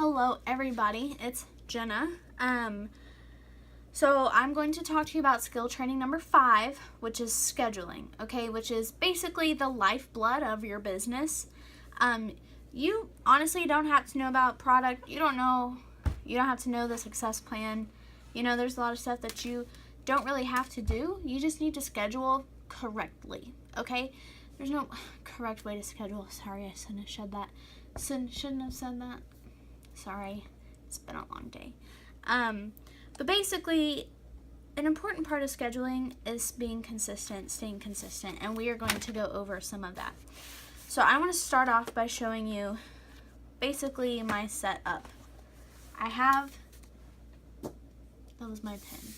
Hello everybody, it's Jenna. So I'm going to talk to you about skill training number 5, which is scheduling, okay, which is basically the lifeblood of your business. You honestly don't have to know about product, you don't have to know the success plan. There's a lot of stuff that you don't really have to do. You just need to schedule correctly, okay? There's no correct way to schedule. Sorry, I shouldn't have said that. Sorry, it's been a long day. But basically, an important part of scheduling is being consistent, staying consistent, and we are going to go over some of that. So I want to start off by showing you basically my setup. That was my pen.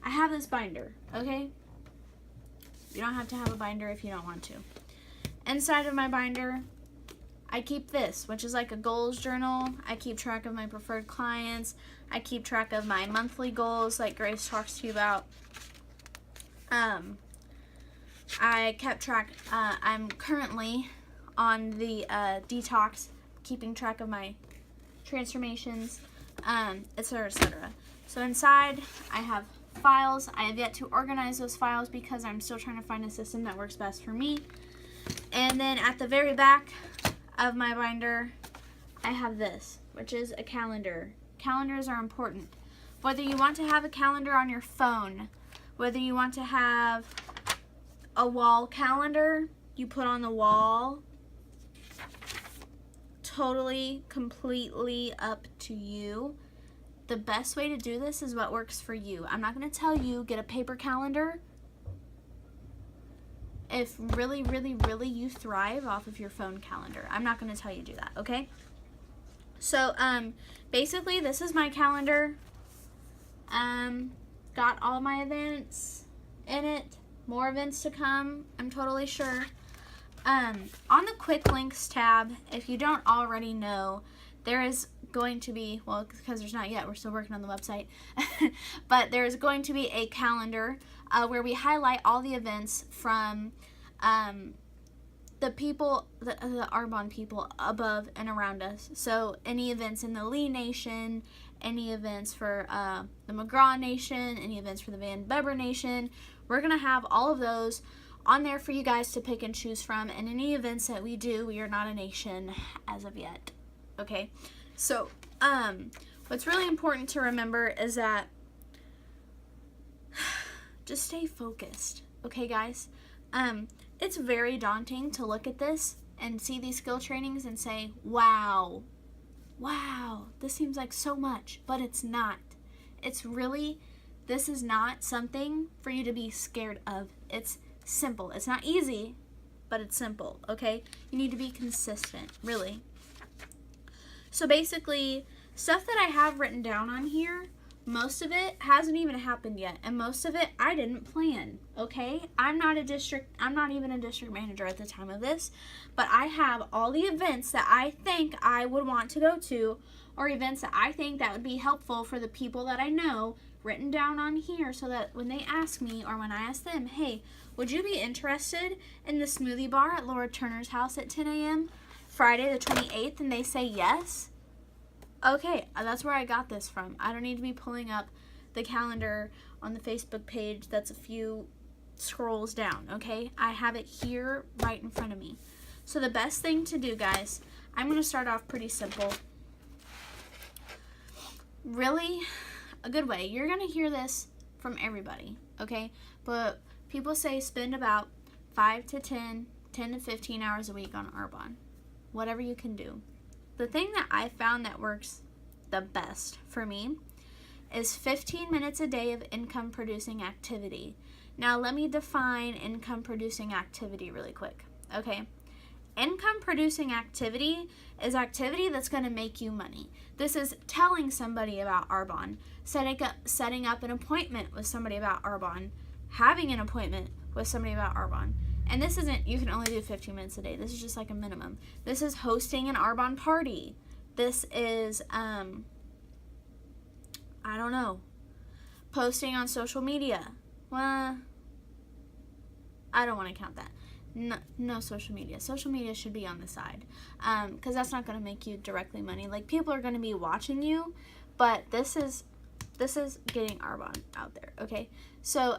I have this binder, okay? You don't have to have a binder if you don't want to. Inside of my binder, I keep this, which is like a goals journal. I keep track of my preferred clients. I keep track of my monthly goals like Grace talks to you about. I kept track, I'm currently on the detox, keeping track of my transformations, etc., etc. So inside, I have files. I have yet to organize those files because I'm still trying to find a system that works best for me. And then at the very back of my binder, I have this, which is a calendar. Calendars are important. Whether you want to have a calendar on your phone, whether you want to have a wall calendar you put on the wall, totally, completely up to you. The best way to do this is what works for you. I'm not going to tell you get a paper calendar if really, really, really you thrive off of your phone calendar. I'm not going to tell you do that, okay? So, basically, this is my calendar. Got all my events in it. More events to come, I'm totally sure. On the quick links tab, if you don't already know, there is going to be, well, because there's not yet, we're still working on the website, but there's going to be a calendar where we highlight all the events from the people, the Arbonne people above and around us. So any events in the Lee Nation, any events for the McGraw Nation, any events for the Van Beber Nation, we're going to have all of those on there for you guys to pick and choose from. And any events that we do, we are not a nation as of yet. Okay? So, what's really important to remember is that just stay focused. Okay, guys? It's very daunting to look at this and see these skill trainings and say, wow, this seems like so much, but it's not. This is not something for you to be scared of. It's simple. It's not easy, but it's simple, okay? You need to be consistent, really. So basically, stuff that I have written down on here, most of it hasn't even happened yet, and most of it I didn't plan, okay? I'm not even a district manager at the time of this, but I have all the events that I think I would want to go to, or events that I think that would be helpful for the people that I know, written down on here, so that when they ask me, or when I ask them, hey, would you be interested in the smoothie bar at Laura Turner's house at 10 a.m. Friday the 28th, and they say yes? Okay, that's where I got this from. I don't need to be pulling up the calendar on the Facebook page that's a few scrolls down, okay? I have it here right in front of me. So the best thing to do, guys, I'm going to start off pretty simple. Really, a good way. You're going to hear this from everybody, okay? But people say spend about 5 to 10 to 15 hours a week on Arbonne. Whatever you can do. The thing that I found that works the best for me is 15 minutes a day of income producing activity. Now let me define income producing activity really quick, okay? Income producing activity is activity that's going to make you money. This is telling somebody about Arbonne, setting up an appointment with somebody about Arbonne, having an appointment with somebody about Arbonne. And this isn't, you can only do 15 minutes a day. This is just like a minimum. This is hosting an Arbonne party. This is, I don't know, posting on social media. Well, I don't want to count that. No social media. Social media should be on the side, because that's not going to make you directly money. Like, people are going to be watching you, but this is getting Arbonne out there, okay? So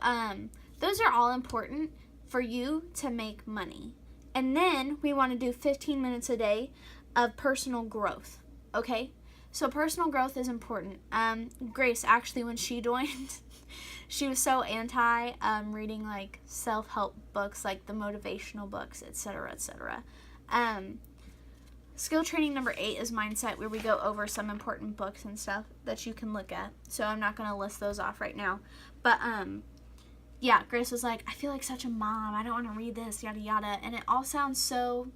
those are all important for you to make money. And then we want to do 15 minutes a day of personal growth, okay? So personal growth is important. Grace, actually, when she joined, she was so anti reading, like, self-help books, like the motivational books, etc., etc. Skill training number 8 is mindset, where we go over some important books and stuff that you can look at. So I'm not going to list those off right now. But, yeah, Grace was like, I feel like such a mom. I don't want to read this, yada, yada. And it all sounds so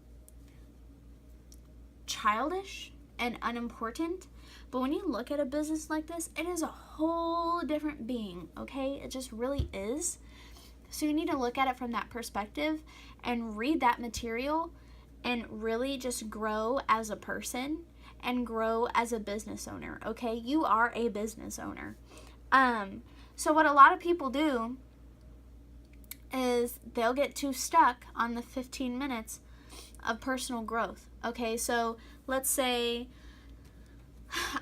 childish and unimportant. But when you look at a business like this, it is a whole different being, okay? It just really is. So you need to look at it from that perspective and read that material and really just grow as a person and grow as a business owner, okay? You are a business owner. So what a lot of people do is they'll get too stuck on the 15 minutes of personal growth, okay? So let's say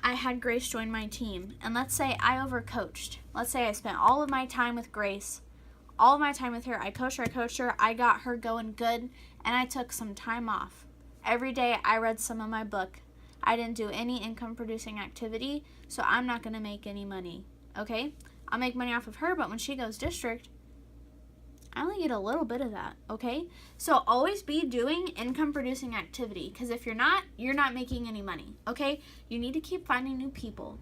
I had Grace join my team, and let's say I overcoached. Let's say I spent all of my time with Grace, all of my time with her. I coached her, I got her going good, and I took some time off. Every day I read some of my book. I didn't do any income producing activity, so I'm not going to make any money, okay? I'll make money off of her, but when she goes district, I only get a little bit of that, okay? So always be doing income-producing activity, because if you're not making any money, okay? You need to keep finding new people.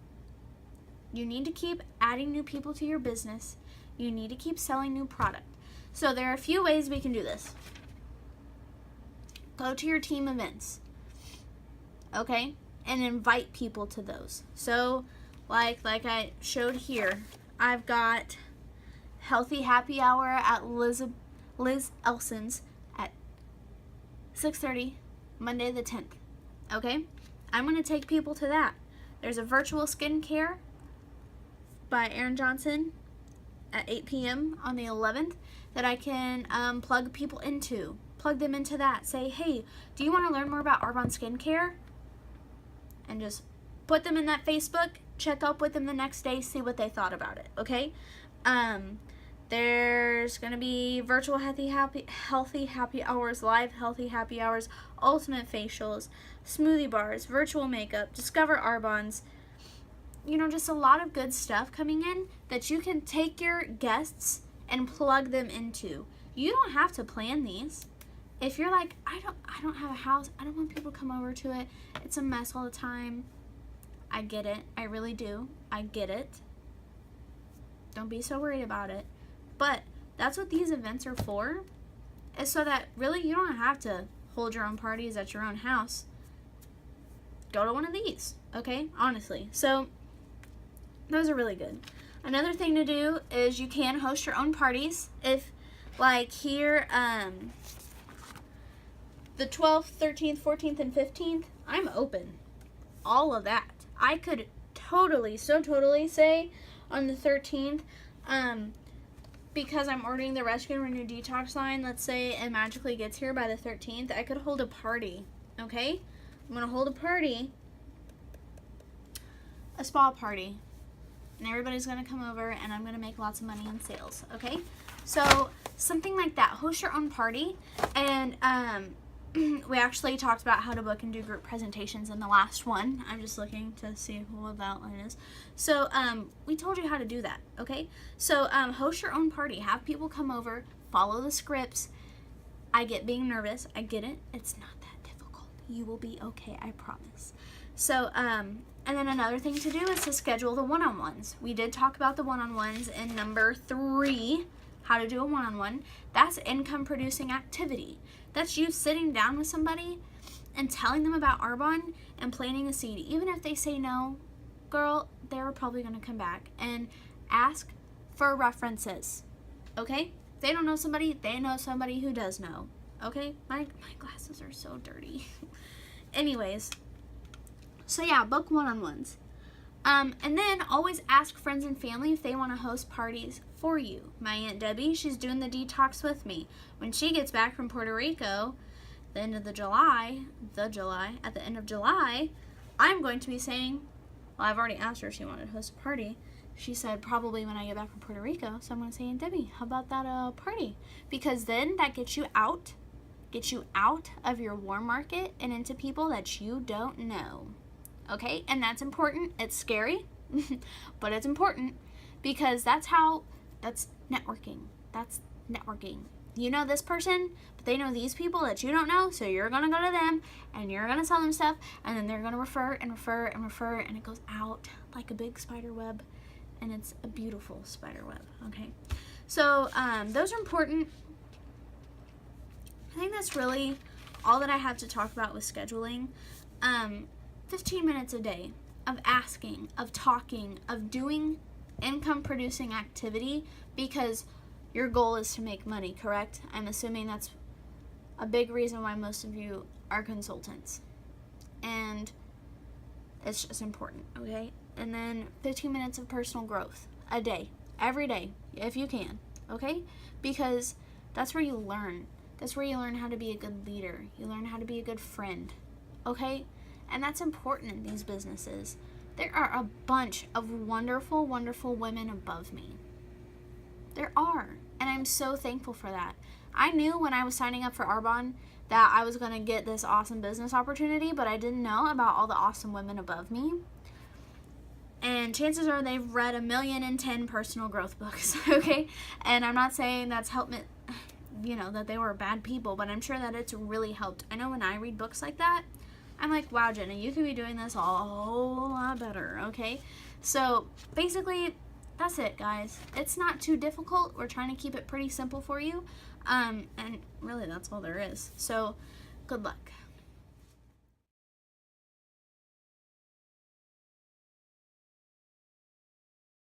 You need to keep adding new people to your business. You need to keep selling new product. So there are a few ways we can do this. Go to your team events, okay? And invite people to those. So like I showed here, I've got Healthy Happy Hour at Liz Elson's at 6:30, Monday the 10th, okay? I'm going to take people to that. There's a virtual skincare by Erin Johnson at 8 p.m. on the 11th that I can plug people into. Plug them into that. Say, hey, do you want to learn more about Arbonne Skincare? And just put them in that Facebook, check up with them the next day, see what they thought about it, okay? There's going to be virtual healthy happy hours, live healthy happy hours, ultimate facials, smoothie bars, virtual makeup, discover Arbonne's, just a lot of good stuff coming in that you can take your guests and plug them into. You don't have to plan these. If you're like, I don't have a house, I don't want people to come over to it, it's a mess all the time. I get it. I really do. I get it. Don't be so worried about it. But that's what these events are for, is so that really you don't have to hold your own parties at your own house. Go to one of these, okay? Honestly. So those are really good. Another thing to do is you can host your own parties. If, like here, the 12th, 13th, 14th, and 15th, I'm open. All of that. I could totally say on the 13th, because I'm ordering the Rescue and Renew Detox line, let's say it magically gets here by the 13th, I could hold a party, okay? I'm going to hold a party, a spa party, and everybody's going to come over, and I'm going to make lots of money in sales, okay? So, something like that. Host your own party, and, we actually talked about how to book and do group presentations in the last one. I'm just looking to see what the outline is. So, we told you how to do that, okay? So, host your own party. Have people come over. Follow the scripts. I get being nervous. I get it. It's not that difficult. You will be okay, I promise. So, and then another thing to do is to schedule the one-on-ones. We did talk about the one-on-ones in number 3, how to do a one-on-one. That's income-producing activity. That's you sitting down with somebody and telling them about Arbonne and planting a seed. Even if they say no, girl, they're probably going to come back and ask for references, okay? If they don't know somebody, they know somebody who does know, okay? My glasses are so dirty. Anyways, so yeah, book one-on-ones. And then always ask friends and family if they want to host parties for you. My Aunt Debbie, she's doing the detox with me. When she gets back from Puerto Rico, at the end of July, I'm going to be saying, well, I've already asked her if she wanted to host a party. She said probably when I get back from Puerto Rico. So I'm going to say, Aunt Debbie, how about that party? Because then that gets you out of your warm market and into people that you don't know. Okay? And that's important. It's scary, but it's important because that's networking. That's networking. You know this person, but they know these people that you don't know, so you're going to go to them and you're going to sell them stuff, and then they're going to refer and refer and refer, and it goes out like a big spider web, and it's a beautiful spider web. Okay? So those are important. I think that's really all that I have to talk about with scheduling. 15 minutes a day of asking, of talking, of doing income producing activity, because your goal is to make money, correct? I'm assuming that's a big reason why most of you are consultants. And it's just important, okay? And then 15 minutes of personal growth a day, every day, if you can, okay? Because that's where you learn. That's where you learn how to be a good leader. You learn how to be a good friend, okay? And that's important in these businesses. There are a bunch of wonderful, wonderful women above me. There are. And I'm so thankful for that. I knew when I was signing up for Arbonne that I was going to get this awesome business opportunity, but I didn't know about all the awesome women above me. And chances are they've read 1,000,010 personal growth books, okay? And I'm not saying that's helped me, that they were bad people, but I'm sure that it's really helped. I know when I read books like that, I'm like, wow, Jenna, you could be doing this a whole lot better, okay? So basically, that's it, guys. It's not too difficult. We're trying to keep it pretty simple for you. And really, that's all there is. So, good luck.